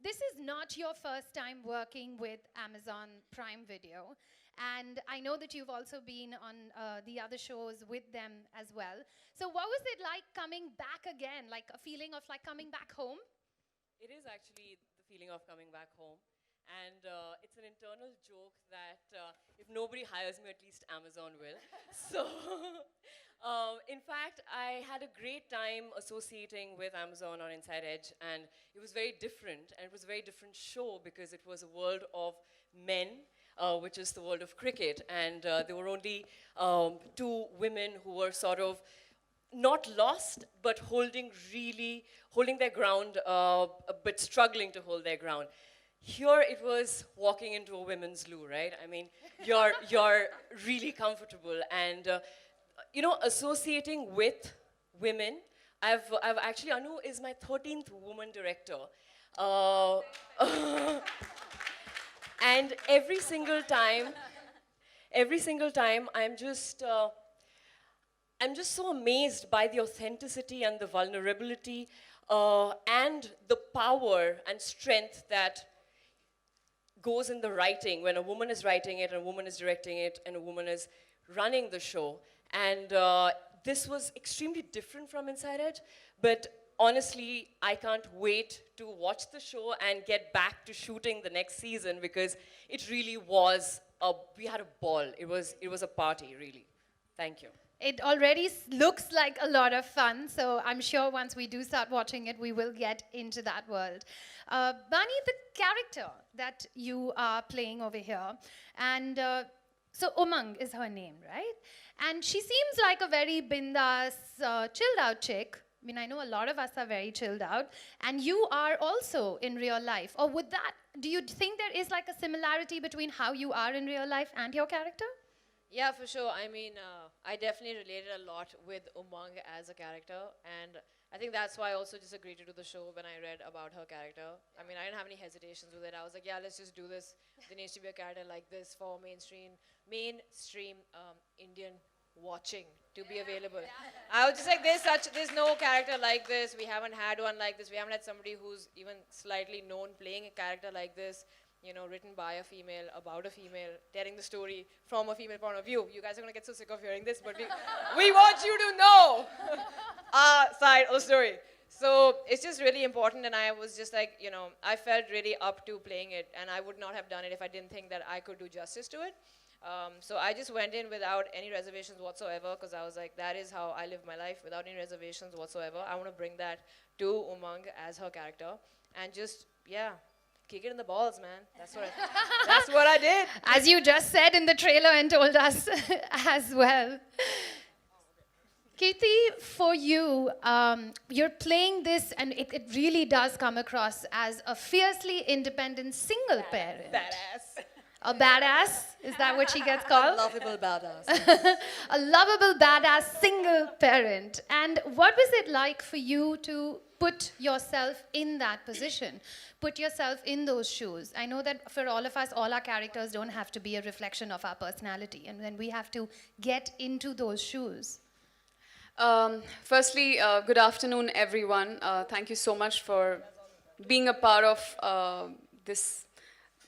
this is not your first time working with Amazon Prime Video. And I know that you've also been on the other shows with them as well. So what was it like coming back again? Like a feeling of like coming back home? It is actually the feeling of coming back home. And it's an internal joke that if nobody hires me, at least Amazon will. So, in fact, I had a great time associating with Amazon on Inside Edge, and it was very different. And it was a very different show because it was a world of men, which is the world of cricket. And there were only two women who were sort of not lost, but holding their ground, but struggling to hold their ground. Here it was walking into a women's loo, right? I mean, you're really comfortable, and you know, associating with women. I've actually, Anu is my 13th woman director. Uh, and every single time, I'm just so amazed by the authenticity and the vulnerability and the power and strength that goes in the writing when a woman is writing it, and a woman is directing it, and a woman is running the show. And this was extremely different from Inside Edge, but honestly, I can't wait to watch the show and get back to shooting the next season because it really was, we had a ball. It was a party, really. Thank you. It already looks like a lot of fun, so I'm sure once we do start watching it, we will get into that world. Bani, the character that you are playing over here, and so Umang is her name, right? And she seems like a very bindas, chilled out chick. I mean, I know a lot of us are very chilled out, and you are also in real life. Or would that, do you think there is like a similarity between how you are in real life and your character? Yeah, for sure. I mean, I definitely related a lot with Umang as a character, and I think that's why I also just agreed to do the show when I read about her character. I mean, I didn't have any hesitations with it. I was like, yeah, let's just do this. There needs to be a character like this for mainstream Indian watching to be available. I was just like, there's no character like this. We haven't had one like this. We haven't had somebody who's even slightly known playing a character like this. You know, written by a female, about a female, telling the story from a female point of view. You guys are going to get so sick of hearing this, but we want you to know our side of the story. So it's just really important, and I was just like, you know, I felt really up to playing it, and I would not have done it if I didn't think that I could do justice to it. So I just went in without any reservations whatsoever, because I was like, that is how I live my life, without any reservations whatsoever. I want to bring that to Umang as her character, and just, yeah, kick it in the balls, man. That's what I did. As you just said in the trailer and told us as well. Kirti, for you, you're playing this, and it really does come across as a fiercely independent single parent. Badass. A badass? Is that what she gets called? A lovable badass. A lovable badass single parent. And what was it like for you to put yourself in that position? Put yourself in those shoes. I know that for all of us, all our characters don't have to be a reflection of our personality, and then we have to get into those shoes. Firstly, good afternoon, everyone. Thank you so much for being a part of this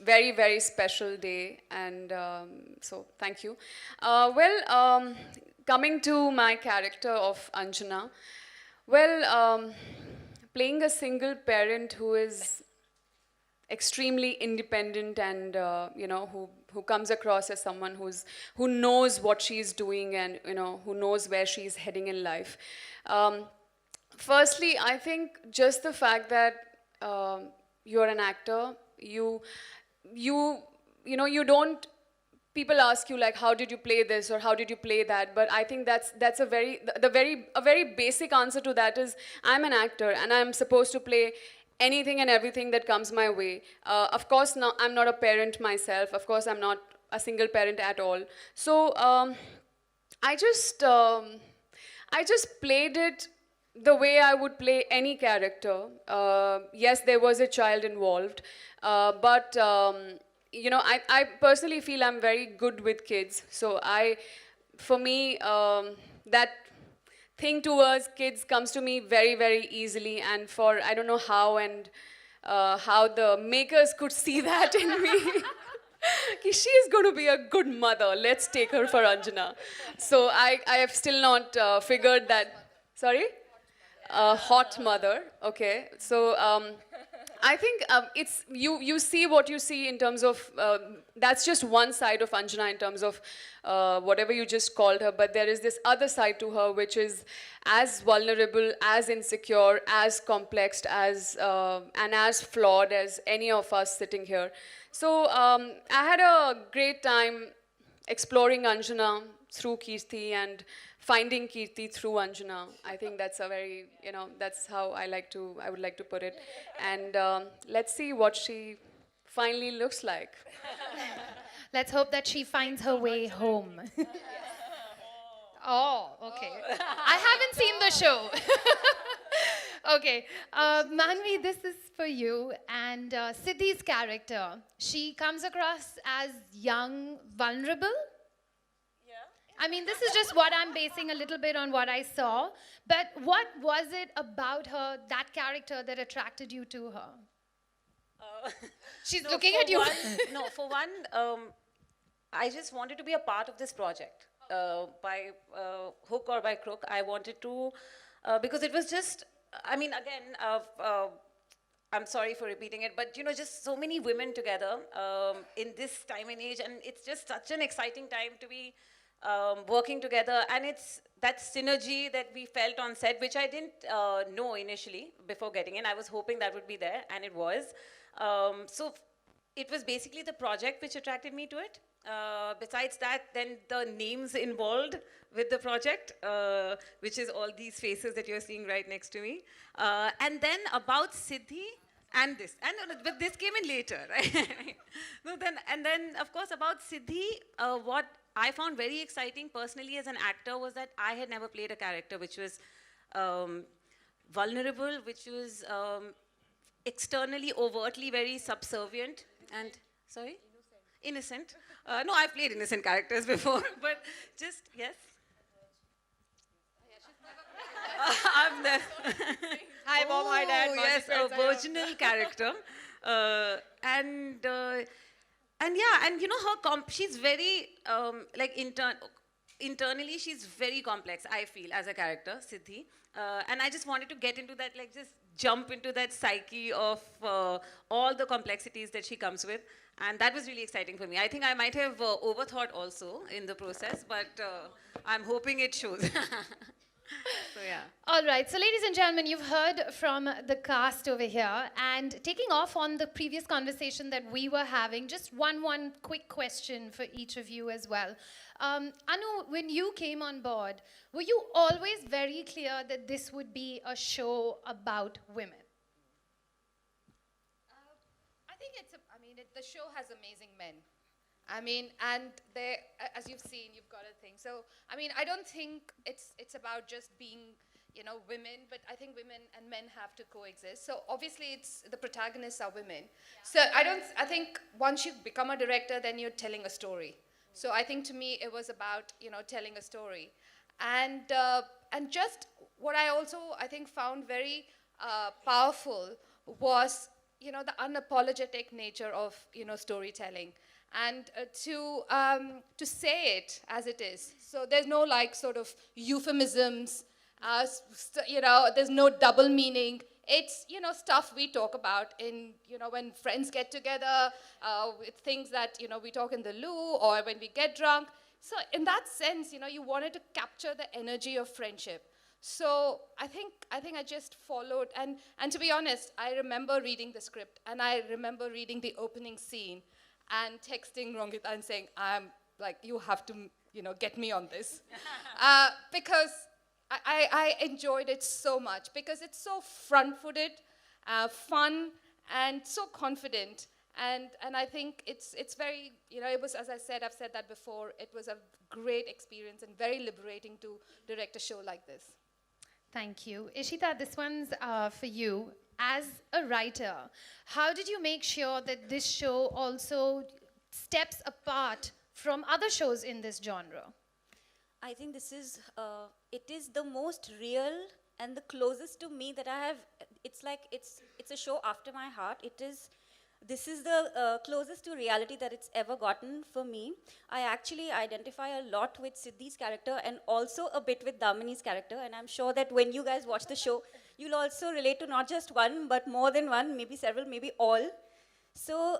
very, very special day, and so thank you. Coming to my character of Anjana, playing a single parent who is extremely independent and you know, who comes across as someone who knows what she's doing, and you know, who knows where she's heading in life. Firstly, I think just the fact that you're an actor, you know, you don't, people ask you like, how did you play this or how did you play that? But I think that's a very basic answer to that is, I'm an actor and I'm supposed to play anything and everything that comes my way. Of course, I'm not a parent myself. Of course, I'm not a single parent at all. So I just played it the way I would play any character. Yes, there was a child involved, but you know, I personally feel I'm very good with kids. So for me, that thing towards kids comes to me very, very easily, and for I don't know how, and how the makers could see that in me. She is going to be a good mother. Let's take her for Anjana. So I have still not figured that. Sorry? A hot mother. Okay. So I think it's you see what you see in terms of that's just one side of Anjana in terms of whatever you just called her, but there is this other side to her which is as vulnerable, as insecure, as complex, as and as flawed as any of us sitting here. So I had a great time exploring Anjana through Kirti and finding Kirti through Anjana. I think that's a very, that's how I would like to put it. And let's see what she finally looks like. Let's hope that she finds her way home. Oh, okay. I haven't seen the show. Okay. Manvi, this is for you. And Siddhi's character, she comes across as young, vulnerable. I mean, this is just what I'm basing a little bit on what I saw. But what was it about her, that character, that attracted you to her? She's looking at you. For one, I just wanted to be a part of this project. By hook or by crook, I wanted to, because it was just, I mean, again, I'm sorry for repeating it, but just so many women together in this time and age, and it's just such an exciting time to be working together, and it's that synergy that we felt on set, which I didn't know initially before getting in. I was hoping that would be there, and it was. So it was basically the project which attracted me to it. Besides that, then the names involved with the project, which is all these faces that you're seeing right next to me. And then about Siddhi and this, but this came in later, right? And then, of course, about Siddhi, what I found very exciting personally as an actor was that I had never played a character which was vulnerable, which was externally, overtly very subservient and, sorry? Innocent. No, I've played innocent characters before, but just, yes? I've never. Hi, mom, hi, dad. Yes, a virginal character. And yeah, and her she's very, like, internally, she's very complex, I feel, as a character, Siddhi. And I just wanted to get into that, like, just jump into that psyche of all the complexities that she comes with. And that was really exciting for me. I think I might have overthought also in the process, but I'm hoping it shows. So, yeah. All right, so ladies and gentlemen, you've heard from the cast over here, and taking off on the previous conversation that we were having, just one quick question for each of you as well. Anu, when you came on board, were you always very clear that this would be a show about women? I think the show has amazing men. I mean, and they, as you've seen, you've got a thing. So, I mean, I don't think it's about just being, women, but I think women and men have to coexist. So obviously, it's the protagonists are women. Yeah. So I think once you become a director, then you're telling a story. So I think to me, it was about, telling a story. And just what I also, I think, found very powerful was, the unapologetic nature of, storytelling. And to say it as it is. So there's no sort of euphemisms, there's no double meaning. It's, stuff we talk about in, when friends get together, with things that, we talk in the loo or when we get drunk. So in that sense, you wanted to capture the energy of friendship. So I think I just followed, and to be honest, I remember reading the script, and I remember reading the opening scene, and texting Rongita and saying, I'm like, you have to, get me on this. Because I enjoyed it so much, because it's so front-footed, fun, and so confident. And I think it's very, it was, as I said, I've said that before, it was a great experience and very liberating to direct a show like this. Thank you. Ishita, this one's for you. As a writer, how did you make sure that this show also steps apart from other shows in this genre? I think this is, it is the most real and the closest to me that I have It's like it's a show after my heart. This is the closest to reality that it's ever gotten for me. I actually identify a lot with Siddhi's character and also a bit with Damini's character. And I'm sure that when you guys watch the show, you'll also relate to not just one, but more than one, maybe several, maybe all. So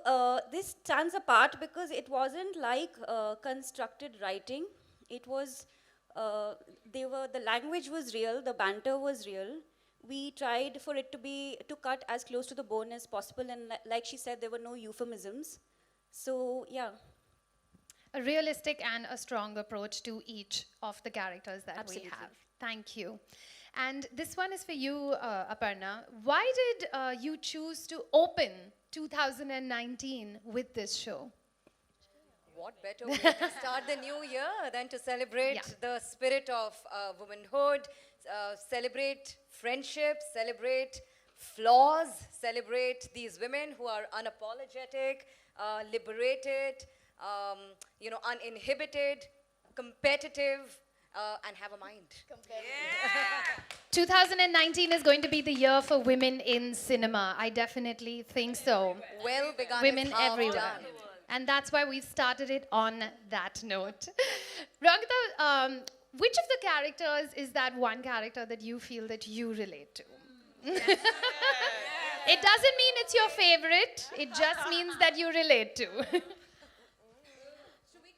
this stands apart because it wasn't like constructed writing. It was, the language was real, the banter was real. We tried for it to cut as close to the bone as possible, and like she said, there were no euphemisms. So yeah. A realistic and a strong approach to each of the characters that Absolutely. we have. Thank you. And this one is for you, Aparna. Why did you choose to open 2019 with this show? What better way to start the new year than to celebrate Yeah. the spirit of womanhood, celebrate friendship, celebrate flaws, celebrate these women who are unapologetic, liberated, uninhibited, competitive, and have a mind. 2019 is going to be the year for women in cinema. I definitely think so. Well begun. Women is half everywhere. done. And that's why we started it on that note. Rangita, which of the characters is that one character that you feel that you relate to? It doesn't mean it's your favorite. It just means that you relate to.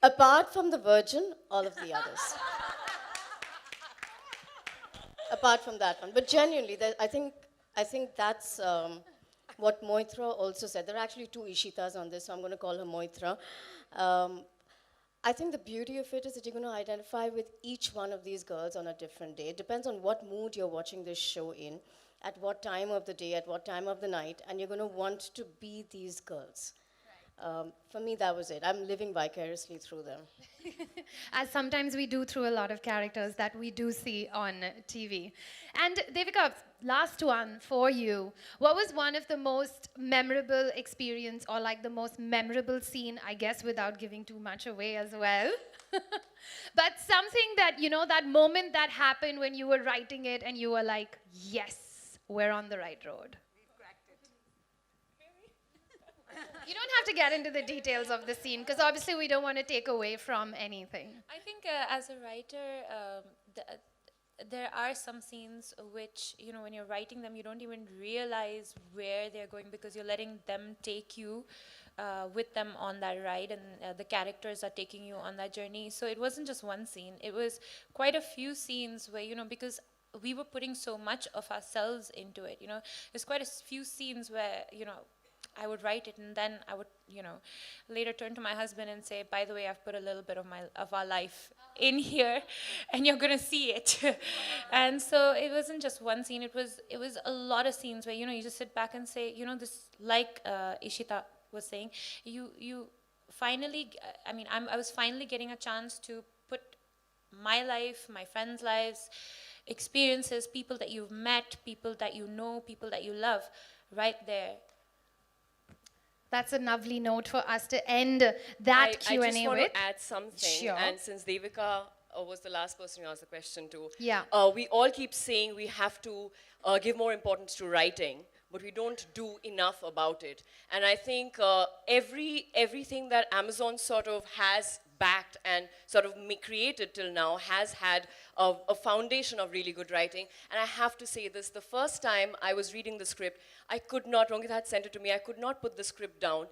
Apart from the Virgin, all of the others. Apart from that one. But genuinely, I think that's what Moitra also said. There are actually two Ishitas on this, so I'm going to call her Moitra. I think the beauty of it is that you're going to identify with each one of these girls on a different day. It depends on what mood you're watching this show in, at what time of the day, at what time of the night, and you're going to want to be these girls. For me, that was it. I'm living vicariously through them. As sometimes we do through a lot of characters that we do see on TV. And Devika, last one for you. What was one of the most memorable experience or like the most memorable scene, I guess without giving too much away as well? But something that, that moment that happened when you were writing it and you were like, yes, we're on the right road. You don't have to get into the details of the scene because obviously we don't want to take away from anything. I think as a writer, there are some scenes which, when you're writing them, you don't even realize where they're going because you're letting them take you with them on that ride, and the characters are taking you on that journey. So it wasn't just one scene. It was quite a few scenes where, because we were putting so much of ourselves into it, there's quite a few scenes where, I would write it and then I would, later turn to my husband and say, by the way, I've put a little bit of our life in here and you're going to see it. And so it wasn't just one scene. It was a lot of scenes where, you just sit back and say, this, like Ishita was saying, you finally, I was finally getting a chance to put my life, my friends' lives, experiences, people that you've met, people that you know, people that you love, right there. That's a lovely note for us to end that Q&A I just want with. to add something. Sure. And since Devika was the last person who asked the question to, Yeah. we all keep saying we have to give more importance to writing, but we don't do enough about it. And I think everything that Amazon sort of has backed and sort of created till now has had a foundation of really good writing. And I have to say this, the first time I was reading the script, I could not, Rangita had sent it to me, I could not put the script down.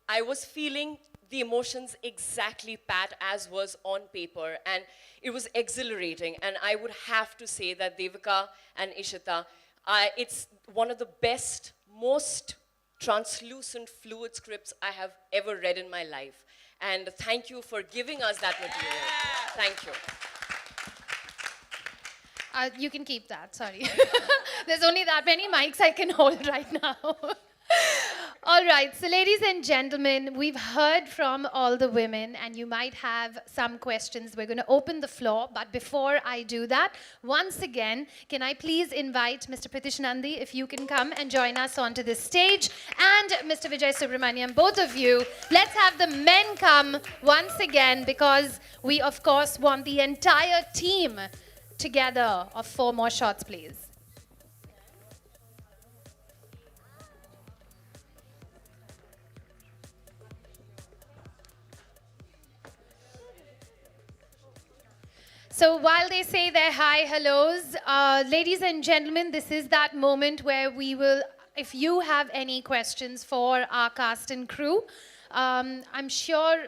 I was feeling the emotions exactly, Pat, as was on paper. And it was exhilarating. And I would have to say that Devika and Ishita, it's one of the best, most translucent, fluid scripts I have ever read in my life. And thank you for giving us that material. Thank you. You can keep that, sorry. There's only that many mics I can hold right now. All right, so ladies and gentlemen, we've heard from all the women and you might have some questions. We're going to open the floor, but before I do that, once again, can I please invite Mr. Pritish Nandi, if you can come and join us onto the stage, and Mr. Vijay Subramaniam, both of you. Let's have the men come once again because we, of course, want the entire team together of 4 more shots, please. So while they say their hi, hellos, ladies and gentlemen, this is that moment where we will, if you have any questions for our cast and crew, I'm sure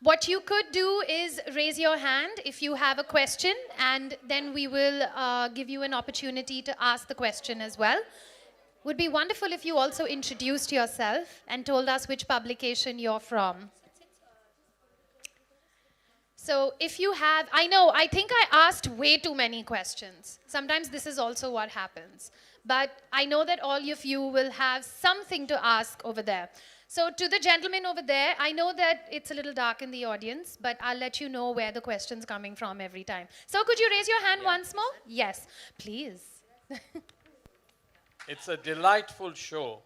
what you could do is raise your hand if you have a question, and then we will give you an opportunity to ask the question as well. Would be wonderful if you also introduced yourself and told us which publication you're from. So if you have, I think I asked way too many questions. Sometimes this is also what happens. But I know that all of you will have something to ask over there. So to the gentleman over there, I know that it's a little dark in the audience, but I'll let you know where the question's coming from every time. So could you raise your hand once more? Yes, please. It's a delightful show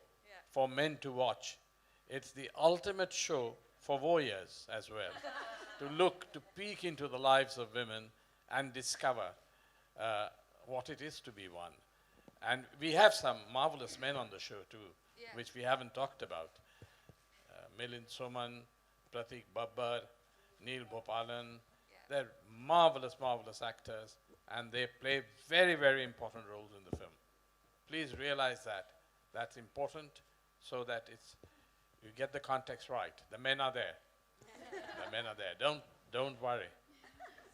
for men to watch. It's the ultimate show for voyeurs as well. To peek into the lives of women and discover what it is to be one. And we have some marvelous men on the show too, which we haven't talked about. Milind Soman, Pratik Babbar, Neil Bhopalan. They're marvelous, marvelous actors, and they play very, very important roles in the film. Please realize that. That's important so that you get the context right. The men are there. The men are there. Don't worry.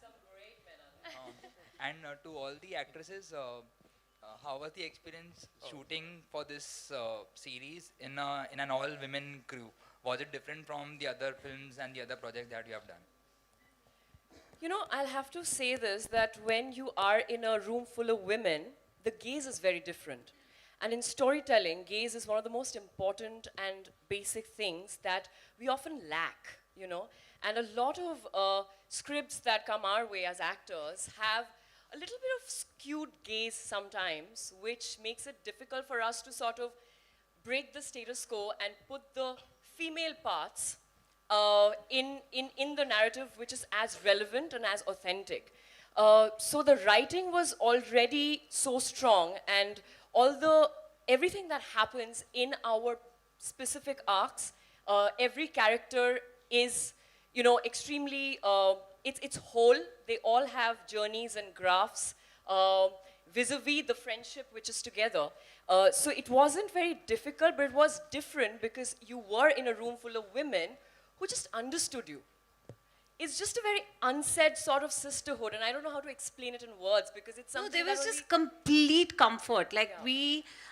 Some great men are there. And to all the actresses, how was the experience shooting for this series in an all-women crew? Was it different from the other films and the other projects that you have done? You know, I'll have to say this, that when you are in a room full of women, the gaze is very different. And in storytelling, gaze is one of the most important and basic things that we often lack, you know. And a lot of scripts that come our way as actors have a little bit of skewed gaze sometimes, which makes it difficult for us to sort of break the status quo and put the female parts in the narrative, which is as relevant and as authentic. So the writing was already so strong, and everything that happens in our specific arcs, every character is, you know, extremely, it's whole. They all have journeys and graphs vis-a-vis the friendship which is together. So it wasn't very difficult, but it was different because you were in a room full of women who just understood you. It's just a very unsaid sort of sisterhood, and I don't know how to explain it in words because it's something. No, there was that just complete comfort. Like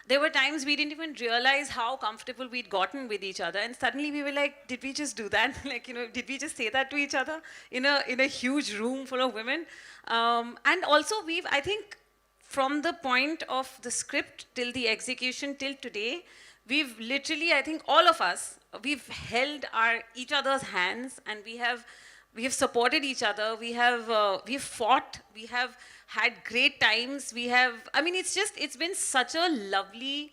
there were times we didn't even realize how comfortable we'd gotten with each other, and suddenly we were like, did we just do that? Like, you know, did we just say that to each other in a huge room full of women? And also I think from the point of the script till the execution till today, we've literally, I think all of us, we've held each other's hands, and we have supported each other. We've fought. We have had great times. It's been such a lovely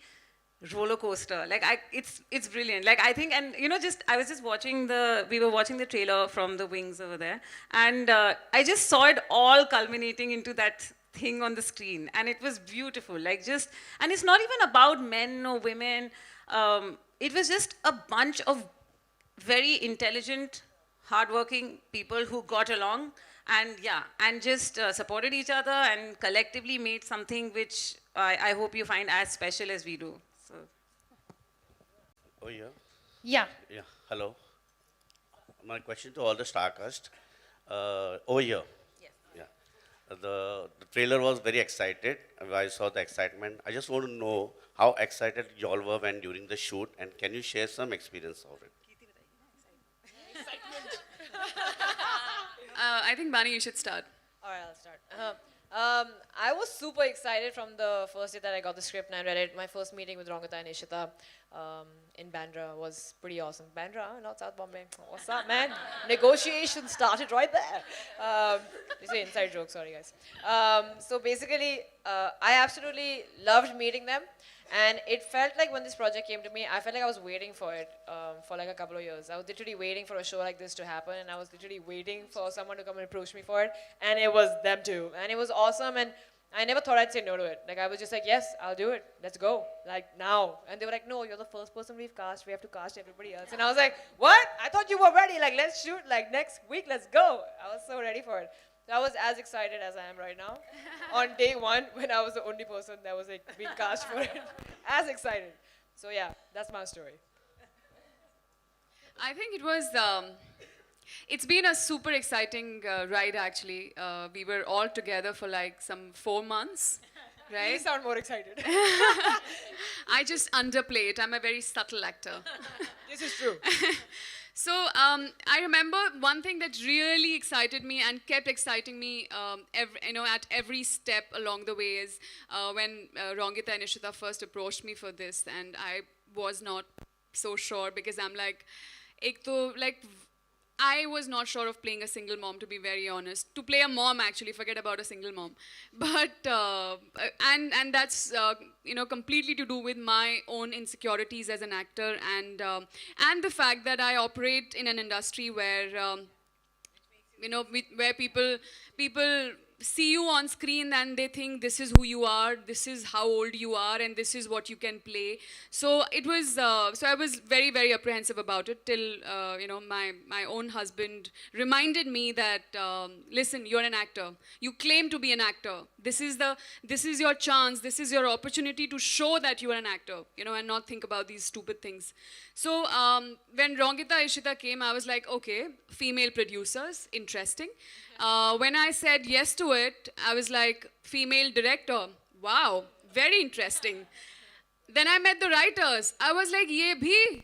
roller coaster. Like it's brilliant. Like I think, and you know, I was just watching we were watching the trailer from the wings over there, and I just saw it all culminating into that thing on the screen, and it was beautiful. And it's not even about men or women. It was just a bunch of very intelligent, hardworking people who got along and just supported each other and collectively made something which I hope you find as special as we do. So. Oh, yeah? Yeah. Yeah, hello. My question to all the star cast. Over here. Yes. Yeah. The trailer was very excited. I saw the excitement. I just want to know how excited you all were when during the shoot, and can you share some experience of it? I think, Bani, you should start. All right, I'll start. I was super excited from the first day that I got the script and I read it. My first meeting with Rangata and Ishita in Bandra was pretty awesome. Bandra, not South Bombay. What's up, man? Negotiations started right there. These are inside jokes, sorry guys. So basically, I absolutely loved meeting them. And it felt like when this project came to me, I felt like I was waiting for it for like a couple of years. I was literally waiting for a show like this to happen, and I was literally waiting for someone to come and approach me for it, and it was them too. And it was awesome, and I never thought I'd say no to it. Like, I was just like, yes, I'll do it. Let's go. Like, now. And they were like, no, you're the first person we've cast. We have to cast everybody else. And I was like, what? I thought you were ready. Like, let's shoot. Like, next week, let's go. I was so ready for it. So I was as excited as I am right now. On day one, when I was the only person that was like being cast for it. As excited. So yeah, that's my story. I think it was, it's been a super exciting ride actually. We were all together for like some 4 months, You right? sound more excited. I just underplay it. I'm a very subtle actor. This is true. So I remember one thing that really excited me and kept exciting me, at every step along the way is when Rongita and Ishita first approached me for this, and I was not so sure because I'm like, I was not sure of playing a single mom, to be very honest. To play a mom, actually, forget about a single mom. But, and that's, completely to do with my own insecurities as an actor and the fact that I operate in an industry where, where people see you on screen and they think this is who you are, this is how old you are, and this is what you can play. So it was, so I was very, very apprehensive about it till, my own husband reminded me that, listen, you're an actor. You claim to be an actor. This is your chance. This is your opportunity to show that you are an actor, and not think about these stupid things. So when Rongita Ishita came, I was like, okay, female producers, interesting. When I said yes to it, I was like, female director, wow, very interesting. Then I met the writers. I was like, ye bhi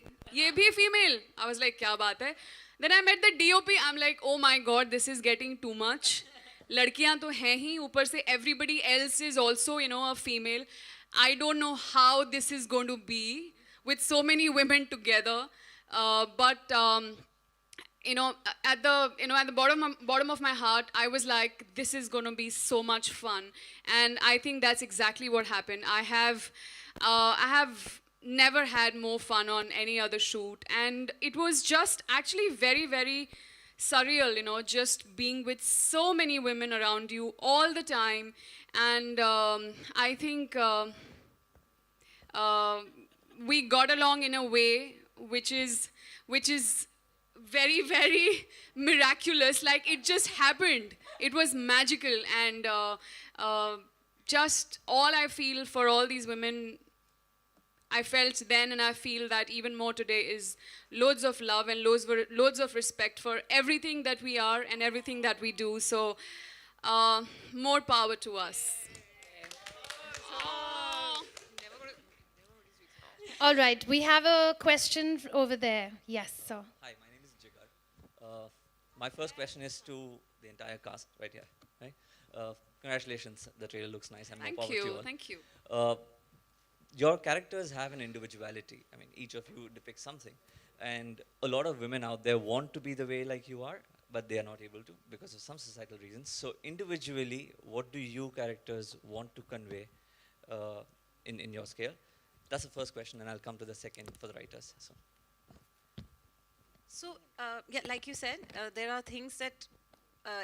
female. I was like, kya baat hai? Then I met the DOP. I'm like, oh my God, this is getting too much. Ladkiyan to hain hi, upar se everybody else is also, a female. I don't know how this is going to be with so many women together. At the bottom of my heart, I was like, this is going to be so much fun. And I think that's exactly what happened. I have never had more fun on any other shoot. And it was just actually very, very surreal, just being with so many women around you all the time. And I think we got along in a way which is very, very miraculous. Like, it just happened. It was magical. And just all I feel for all these women, I felt then and I feel that even more today is loads of love and loads of respect for everything that we are and everything that we do. So more power to us. All right, we have a question over there. Yes, sir. Hi, my name is Jigar. My first question is to the entire cast right here. Right? Congratulations, the trailer looks nice and more power to you all. Thank you. Your characters have an individuality. I mean, each of you depicts something. And a lot of women out there want to be the way like you are, but they are not able to because of some societal reasons. So individually, what do you characters want to convey in your scale? That's the first question, and I'll come to the second for the writers. So, yeah, like you said, there are things that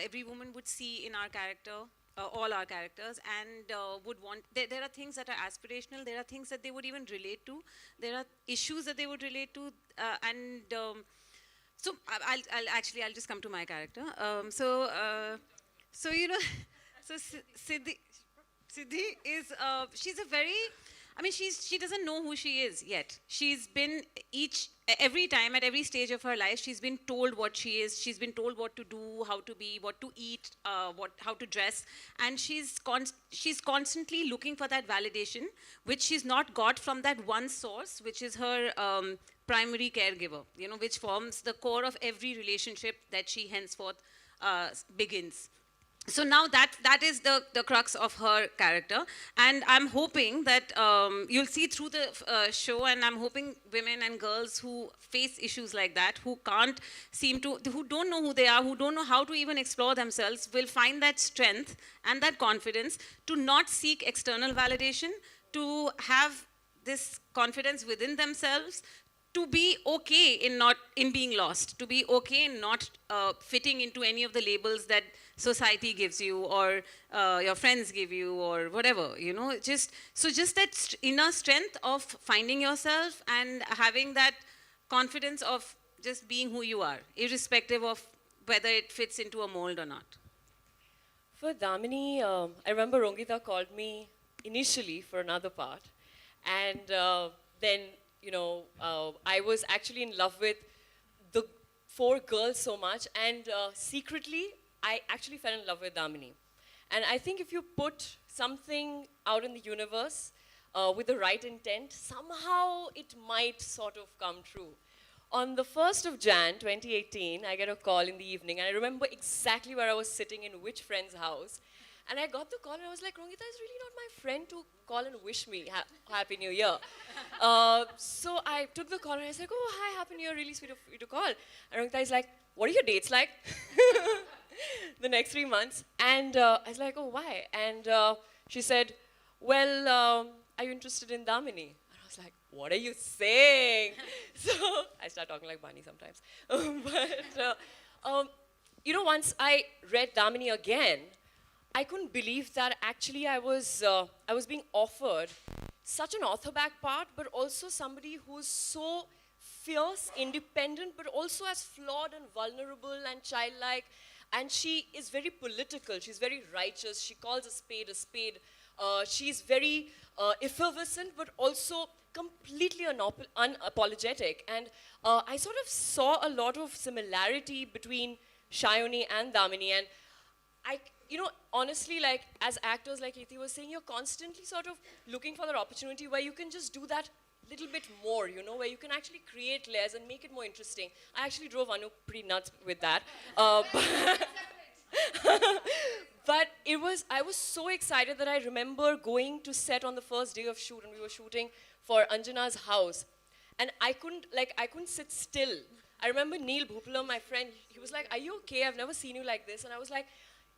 every woman would see in our character, all our characters, and would want. There are things that are aspirational. There are things that they would even relate to. There are issues that they would relate to, so I'll just come to my character. So Siddhi is she's a very. I mean, she doesn't know who she is yet. She's been every time, at every stage of her life, she's been told what she is. She's been told what to do, how to be, what to eat, how to dress. And she's constantly looking for that validation, which she's not got from that one source, which is her primary caregiver, which forms the core of every relationship that she henceforth begins. So now that is the crux of her character, and I'm hoping that you'll see through the show, and I'm hoping women and girls who face issues like that, who don't know who they are, who don't know how to even explore themselves, will find that strength and that confidence to not seek external validation, to have this confidence within themselves, to be okay in being lost, to be okay in not fitting into any of the labels that society gives you or your friends give you or whatever, you know. Just that inner strength of finding yourself and having that confidence of just being who you are, irrespective of whether it fits into a mold or not. For Damini, I remember Rongita called me initially for another part, and then, you know, I was actually in love with the 4 girls so much, and secretly, I actually fell in love with Damini. And I think if you put something out in the universe with the right intent, somehow it might sort of come true. On the 1st of Jan 2018, I get a call in the evening, and I remember exactly where I was sitting in which friend's house. And I got the call, and I was like, Rongita is really not my friend to call and wish me Happy New Year. So I took the call, and I was like, oh, hi, Happy New Year, really sweet of you to call. And Rongita is like, what are your dates like? The next 3 months. And I was like, oh, why? And she said, well, are you interested in Damini? And I was like, what are you saying? So I start talking like Bunny sometimes. You know, once I read Damini again, I couldn't believe that actually I was being offered such an author-back part, but also somebody who's so fierce, independent, but also as flawed and vulnerable and childlike. And she is very political. She's very righteous. She calls a spade a spade. She's very effervescent, but also completely unapologetic. And I sort of saw a lot of similarity between Shayoni and Damini. And you know, honestly, like, as actors, like Iti was saying, you're constantly sort of looking for that opportunity where you can just do that little bit more, you know, where you can actually create layers and make it more interesting. I actually drove Anu pretty nuts with that. But I was so excited that I remember going to set on the first day of shoot, and we were shooting for Anjana's house. And I couldn't sit still. I remember Neil Bhupalam, my friend, he was like, are you okay? I've never seen you like this. And I was like,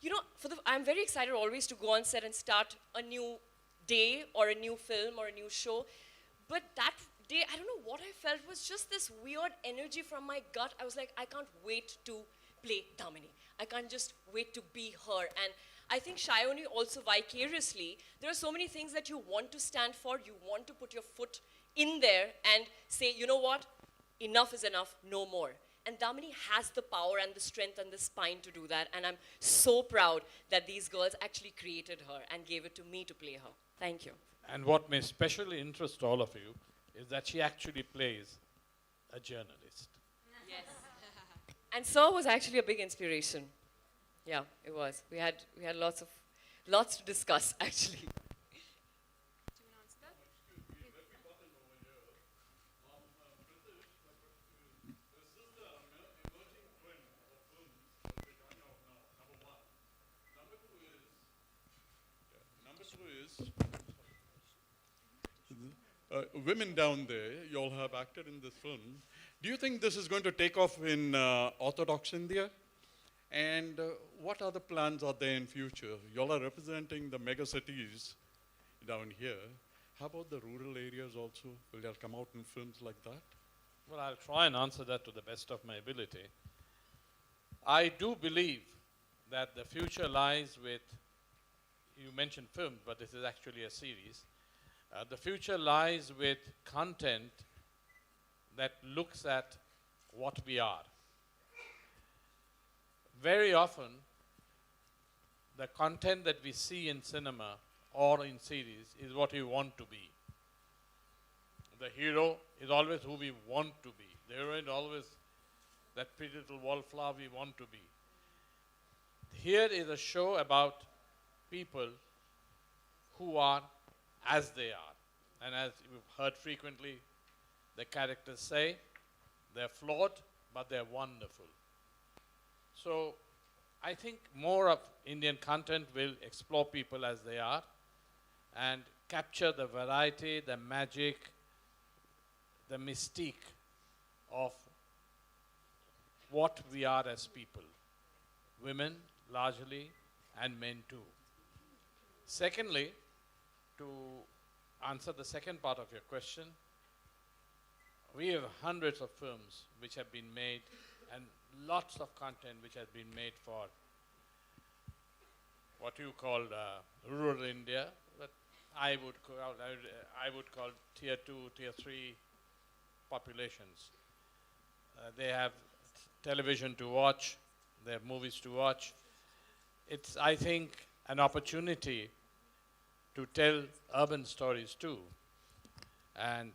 you know, I'm very excited always to go on set and start a new day or a new film or a new show. But that day, I don't know what I felt, was just this weird energy from my gut. I was like, I can't wait to play Damini. I can't just wait to be her. And I think Shayoni also vicariously, there are so many things that you want to stand for, you want to put your foot in there and say, you know what, enough is enough, no more. And Damini has the power and the strength and the spine to do that. And I'm so proud that these girls actually created her and gave it to me to play her. Thank you. And what may especially interest all of you is that she actually plays a journalist. Yes. And Sir was actually a big inspiration. Yeah, it was. We had lots to discuss, actually. Women down there, you all have acted in this film. Do you think this is going to take off in Orthodox India? And what other plans are there in future? You all are representing the mega cities down here. How about the rural areas also? Will they come out in films like that? Well, I'll try and answer that to the best of my ability. I do believe that the future lies with, you mentioned film, but this is actually a series. The future lies with content that looks at what we are. Very often, the content that we see in cinema or in series is what we want to be. The hero is always who we want to be. The heroine is always that pretty little wallflower we want to be. Here is a show about people who are as they are. And as you've heard frequently, the characters say, they're flawed, but they're wonderful. So I think more of Indian content will explore people as they are and capture the variety, the magic, the mystique of what we are as people. Women largely, and men too. Secondly, to answer the second part of your question, we have hundreds of films which have been made and lots of content which has been made for what you call rural India, but I would call tier 2, tier 3 populations. They have television to watch, they have movies to watch. It's, I think, an opportunity to tell urban stories too. And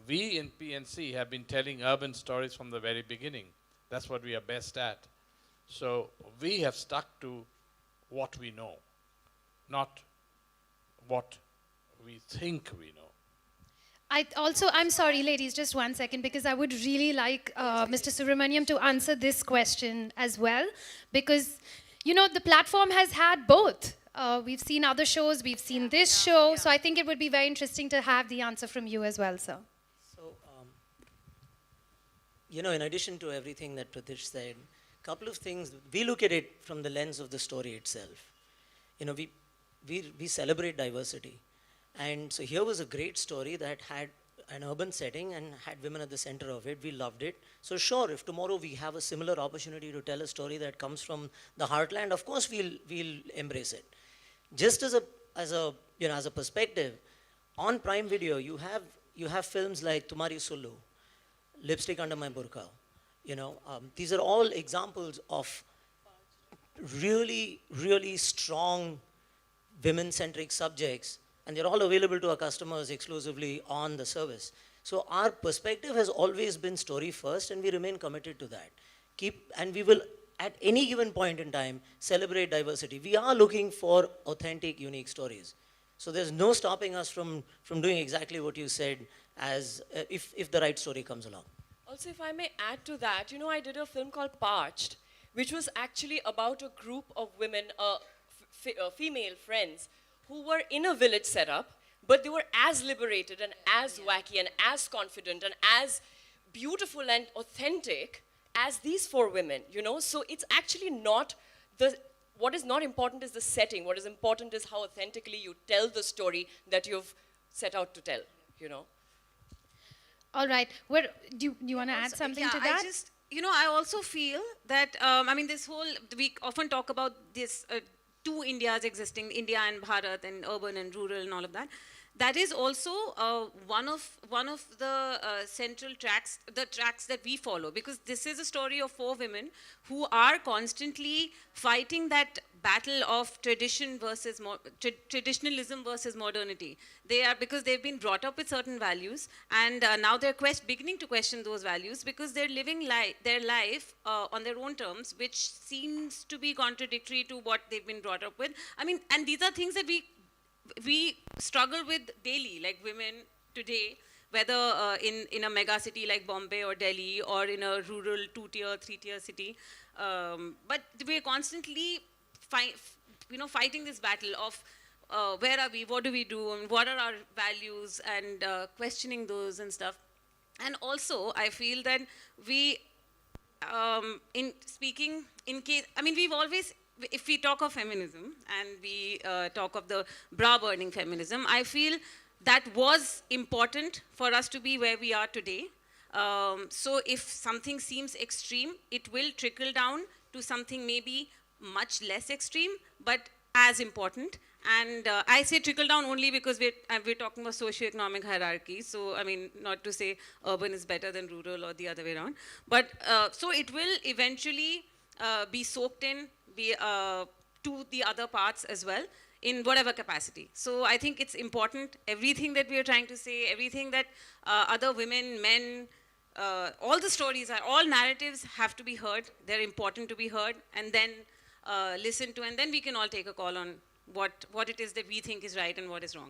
we in PNC have been telling urban stories from the very beginning. That's what we are best at. So we have stuck to what we know, not what we think we know. I'm sorry, ladies, just 1 second, because I would really like Mr. Subramaniam to answer this question as well, because, you know, the platform has had both. We've seen other shows, we've seen this show, so I think it would be very interesting to have the answer from you as well, sir. So, you know, in addition to everything that Pratish said, a couple of things, we look at it from the lens of the story itself. You know, we celebrate diversity. And so here was a great story that had an urban setting and had women at the center of it. We loved it. So sure, if tomorrow we have a similar opportunity to tell a story that comes from the heartland, of course we'll embrace it. Just as a perspective, on Prime Video you have films like Tumhari Sullu, Lipstick Under My Burqa. You know, these are all examples of really, really strong women-centric subjects, and they're all available to our customers exclusively on the service. So our perspective has always been story first, and we remain committed to that. And we will, at any given point in time, celebrate diversity. We are looking for authentic, unique stories. So there's no stopping us from doing exactly what you said, as if the right story comes along. Also, if I may add to that, you know, I did a film called Parched, which was actually about a group of women, female friends, who were in a village setup, but they were as liberated and as wacky and as confident and as beautiful and authentic as these 4 women, you know? So it's actually not what is not important is the setting. What is important is how authentically you tell the story that you've set out to tell, you know? All right. Do you want to add something to that? I just, you know, I also feel that, I mean, we often talk about this, 2 Indias existing, India and Bharat, and urban and rural and all of that. That is also one of the central tracks, the tracks that we follow, because this is a story of 4 women who are constantly fighting that battle of tradition versus traditionalism versus modernity. Because they've been brought up with certain values, and now they're beginning to question those values because they're living their life on their own terms, which seems to be contradictory to what they've been brought up with. I mean, and these are things that we struggle with daily, like women today, whether in a mega city like Bombay or Delhi, or in a rural 2-tier, 3-tier city. But we're constantly fighting this battle of where are we, what do we do, and what are our values, and questioning those and stuff. And also, I feel that we've always, if we talk of feminism and we talk of the bra-burning feminism, I feel that was important for us to be where we are today. So if something seems extreme, it will trickle down to something maybe much less extreme, but as important. And I say trickle down only because we're talking about socioeconomic hierarchy. So, I mean, not to say urban is better than rural or the other way around. But so it will eventually be soaked in to the other parts as well, in whatever capacity. So I think it's important, everything that we are trying to say, everything that other women, men, all the stories, all narratives have to be heard. They're important to be heard, and then listened to, and then we can all take a call on what it is that we think is right and what is wrong.